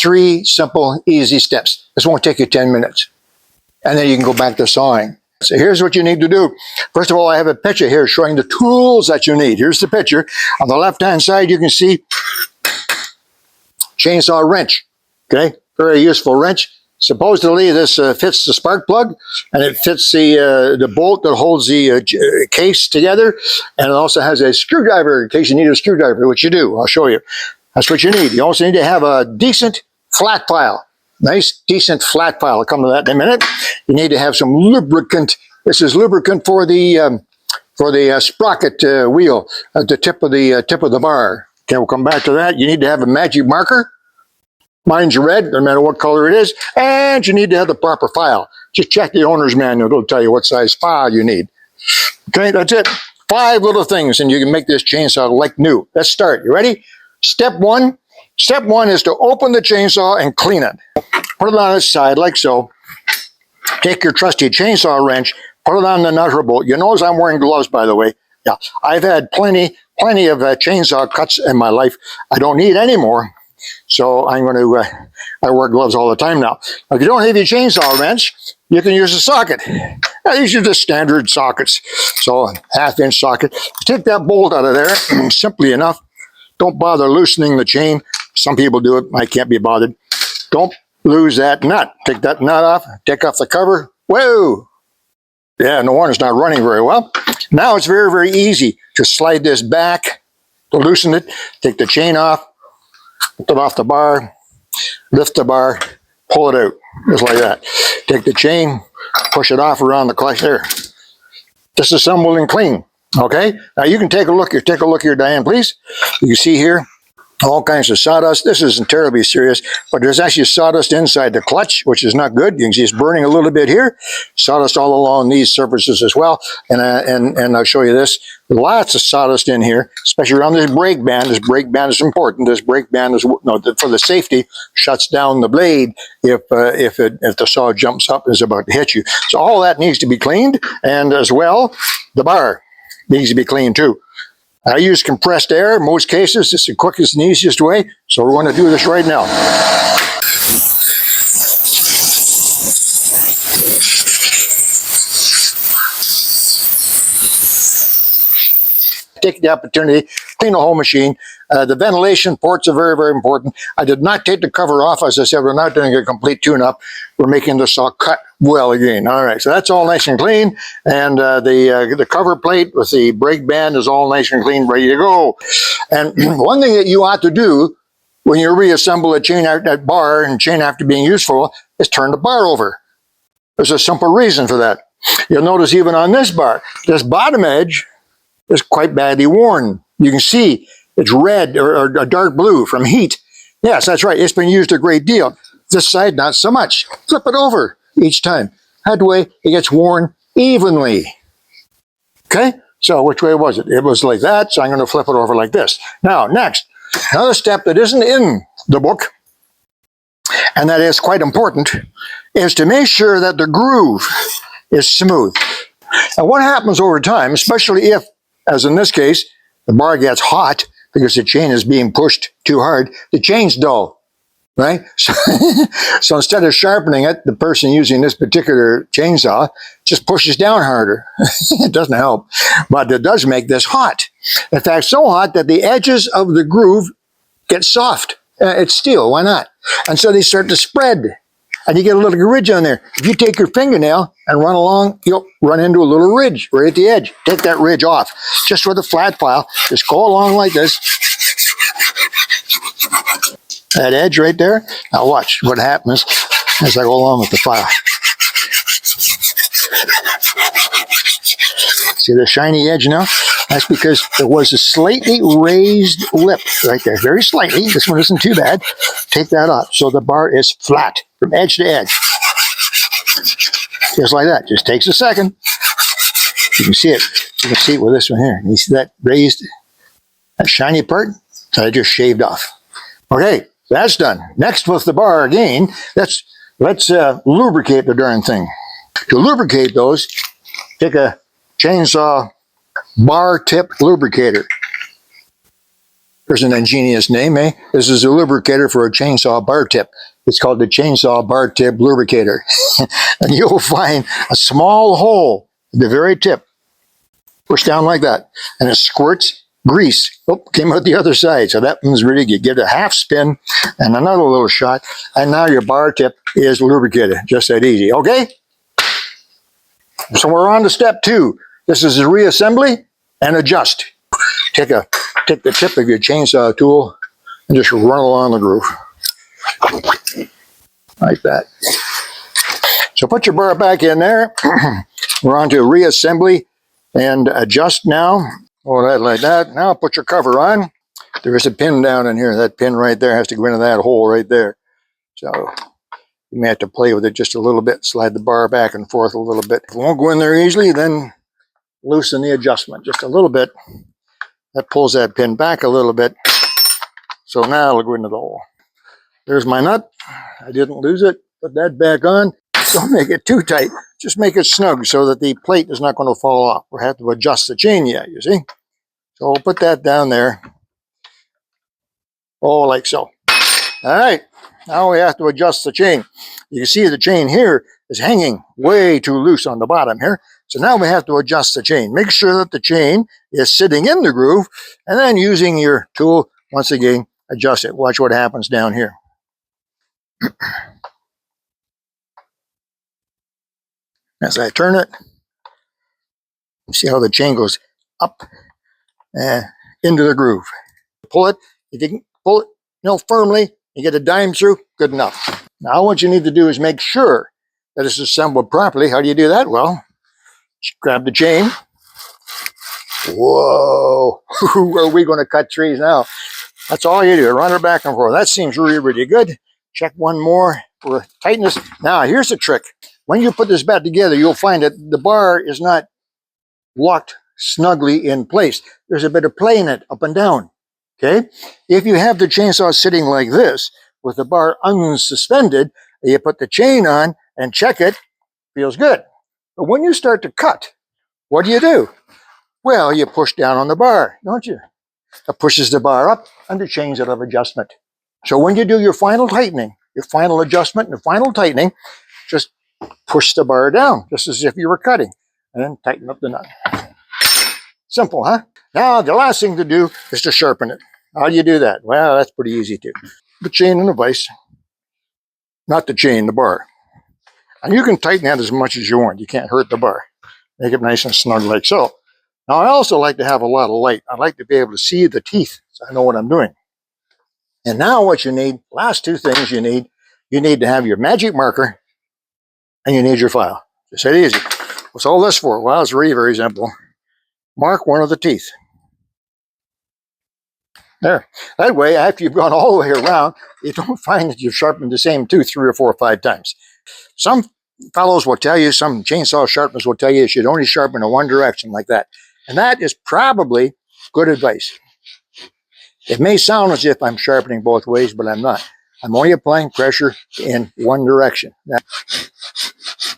3 simple, easy steps. This won't take you 10 minutes. And then you can go back to sawing. So here's what you need to do. First of all, I have a picture here showing the tools that you need. Here's the picture. On the left-hand side, you can see chainsaw wrench. Okay, very useful wrench. Supposedly, this fits the spark plug, and it fits the bolt that holds the case together, and it also has a screwdriver in case you need a screwdriver, which you do. I'll show you. That's what you need. You also need to have a decent flat file. Nice, decent flat file. I'll come to that in a minute. You need to have some lubricant. This is lubricant for the sprocket wheel at the tip of the bar. Okay, we'll come back to that. You need to have a magic marker. Mine's red, no matter what color it is, and you need to have the proper file. Just check the owner's manual. It'll tell you what size file you need. Okay, that's it. 5 little things, and you can make this chainsaw like new. Let's start. You ready? Step 1. Step 1 is to open the chainsaw and clean it. Put it on its side like so. Take your trusty chainsaw wrench, put it on the nut or bolt. You notice I'm wearing gloves, by the way. Yeah, I've had plenty of chainsaw cuts in my life. I don't need any more. So I'm going to, I wear gloves all the time now. If you don't have your chainsaw wrench, you can use a socket. These are just standard sockets. So a 1/2-inch socket. Take that bolt out of there, simply enough. Don't bother loosening the chain. Some people do it. I can't be bothered. Don't lose that nut. Take that nut off. Take off the cover. Whoa! Yeah, no wonder it's not running very well. Now it's very, very easy to slide this back, to loosen it. Take the chain off. Put it off the bar, lift the bar, pull it out, just like that. Take the chain, push it off around the clutch there. Disassemble and clean, okay? Now you can take a look here. Take a look here, Diane, please. You can see here all kinds of sawdust. This isn't terribly serious, but there's actually sawdust inside the clutch, which is not good. You can see it's burning a little bit here. Sawdust all along these surfaces as well. And I'll show you this. Lots of sawdust in here, especially around this brake band. This brake band is important. This brake band is, no, for the safety, shuts down the blade if the saw jumps up and is about to hit you. So all that needs to be cleaned, and as well, the bar needs to be cleaned too. I use compressed air in most cases. It's the quickest and easiest way, so we're going to do this right now. Take the opportunity, clean the whole machine. The ventilation ports are very, very important. I did not take the cover off. As I said, we're not doing a complete tune-up. We're making the saw cut well again. All right, so that's all nice and clean. And the cover plate with the brake band is all nice and clean, ready to go. And one thing that you ought to do when you reassemble a chain that bar and chain after being useful is turn the bar over. There's a simple reason for that. You'll notice even on this bar, this bottom edge is quite badly worn. You can see it's red or dark blue from heat. Yes, that's right. It's been used a great deal. This side, not so much. Flip it over each time. That way, it gets worn evenly. Okay? So which way was it? It was like that, so I'm going to flip it over like this. Now, next, another step that isn't in the book, and that is quite important, is to make sure that the groove is smooth. And what happens over time, especially if, as in this case, the bar gets hot because the chain is being pushed too hard, the chain's dull, right? So instead of sharpening it, the person using this particular chainsaw just pushes down harder. It doesn't help, but it does make this hot. In fact, so hot that the edges of the groove get soft. It's steel, why not? And so they start to spread. And you get a little ridge on there. If you take your fingernail and run along, you'll run into a little ridge right at the edge. Take that ridge off. Just with a flat file, just go along like this. That edge right there. Now watch what happens as I go along with the file. See the shiny edge now? That's because there was a slightly raised lip right there. Very slightly. This one isn't too bad. Take that off. So the bar is flat from edge to edge. Just like that. Just takes a second. You can see it. You can see it with this one here. You see that raised, that shiny part? So I just shaved off. Okay, that's done. Next with the bar again, let's lubricate the darn thing. To lubricate those, take a chainsaw bar tip lubricator. There's an ingenious name, eh? This is a lubricator for a chainsaw bar tip. It's called the chainsaw bar tip lubricator. And you'll find a small hole at the very tip. Push down like that. And it squirts grease. Oh, came out the other side. So that one's really good. Give it a half spin and another little shot. And now your bar tip is lubricated. Just that easy. Okay? So we're on to step 2. This is a reassembly and adjust. Take the tip of your chainsaw tool and just run along the groove. Like that. So put your bar back in there. We're on to reassembly and adjust now. Oh, that like that. Now put your cover on. There is a pin down in here. That pin right there has to go into that hole right there. So you may have to play with it just a little bit. Slide the bar back and forth a little bit. If it won't go in there easily, then loosen the adjustment just a little bit. That pulls that pin back a little bit. So now it'll go into the hole. There's my nut. I didn't lose it. Put that back on. Don't make it too tight. Just make it snug so that the plate is not going to fall off. We'll have to adjust the chain yet, you see. So we'll put that down there. Oh, like so. All right. Now we have to adjust the chain. You can see the chain here is hanging way too loose on the bottom here. So now we have to adjust the chain. Make sure that the chain is sitting in the groove, and then using your tool, once again, adjust it. Watch what happens down here. As I turn it, see how the chain goes up and into the groove. Pull it. If you can pull it, firmly, you get a dime through, good enough. Now what you need to do is make sure that it's assembled properly. How do you do that? Well, grab the chain. Whoa, are we going to cut trees now? That's all you do, run her back and forth. That seems really, really good. Check one more for tightness. Now, here's the trick. When you put this back together, you'll find that the bar is not locked snugly in place. There's a bit of play in it, up and down. Okay? If you have the chainsaw sitting like this, with the bar unsuspended, you put the chain on and check it, feels good. But when you start to cut, what do? Well, you push down on the bar, don't you? It pushes the bar up and the chain's out of adjustment. So when you do your final tightening, your final adjustment and your final tightening, just push the bar down, just as if you were cutting, and then tighten up the nut. Simple, huh? Now, the last thing to do is to sharpen it. How do you do that? Well, that's pretty easy too. The chain and the vise, not the chain, the bar. And you can tighten that as much as you want. You can't hurt the bar. Make it nice and snug like so. Now, I also like to have a lot of light. I like to be able to see the teeth so I know what I'm doing. And now what you need, last two things you need to have your magic marker and you need your file. Just that easy. What's all this for? Well, it's really very simple. Mark one of the teeth. There. That way, after you've gone all the way around, you don't find that you've sharpened the same tooth 3 or 4 or 5 times. Some fellows will tell you, some chainsaw sharpeners will tell you should only sharpen in one direction like that. And that is probably good advice. It may sound as if I'm sharpening both ways, but I'm not. I'm only applying pressure in one direction.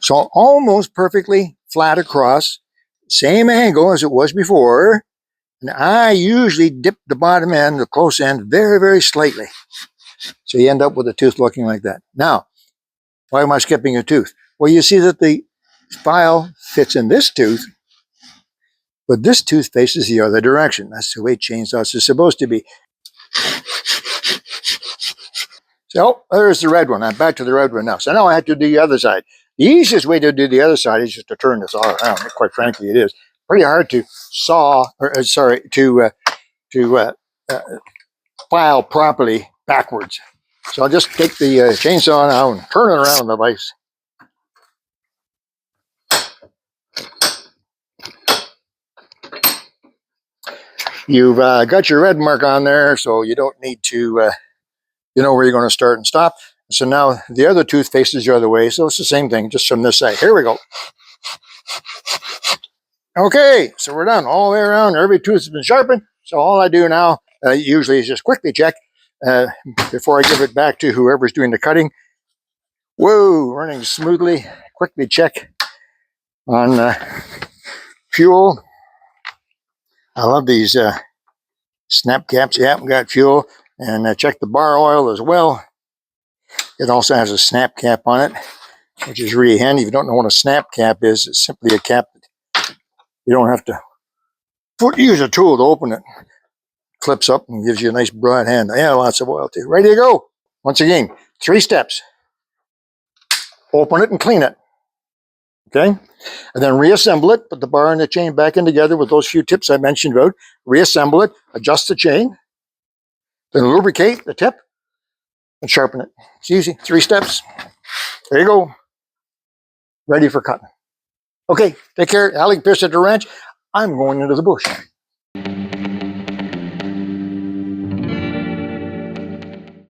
So almost perfectly flat across, same angle as it was before. And I usually dip the bottom end, the close end, very, very slightly. So you end up with a tooth looking like that. Now, why am I skipping a tooth? Well, you see that the file fits in this tooth, but this tooth faces the other direction. That's the way chainsaws are supposed to be. So there's the red one. I'm back to the red one now. So now I have to do the other side. The easiest way to do the other side is just to turn this all around. Quite frankly, it is pretty hard to file properly backwards. So I'll just take the chainsaw now and turn it around the vise. You've got your red mark on there, so you don't need to, you know where you're going to start and stop. So now the other tooth faces the other way, so it's the same thing, just from this side. Here we go. Okay, so we're done all the way around. Every tooth has been sharpened. So all I do now usually is just quickly check before I give it back to whoever's doing the cutting. Whoa, running smoothly. Quickly check on fuel. I love these Snap caps, yeah, got fuel. And check the bar oil as well. It also has a snap cap on it, which is really handy. If you don't know what a snap cap is, it's simply a cap that you don't have to use a tool to open it. Clips up and gives you a nice broad hand. Yeah, lots of oil too. Ready to go. Once again, 3 steps. Open it and clean it. Okay? And then reassemble it, put the bar and the chain back in together with those few tips I mentioned about. Reassemble it, adjust the chain, then lubricate the tip and sharpen it. It's easy. 3 steps. There you go. Ready for cutting. Okay, take care. ALEC Peirce at the ranch. I'm going into the bush.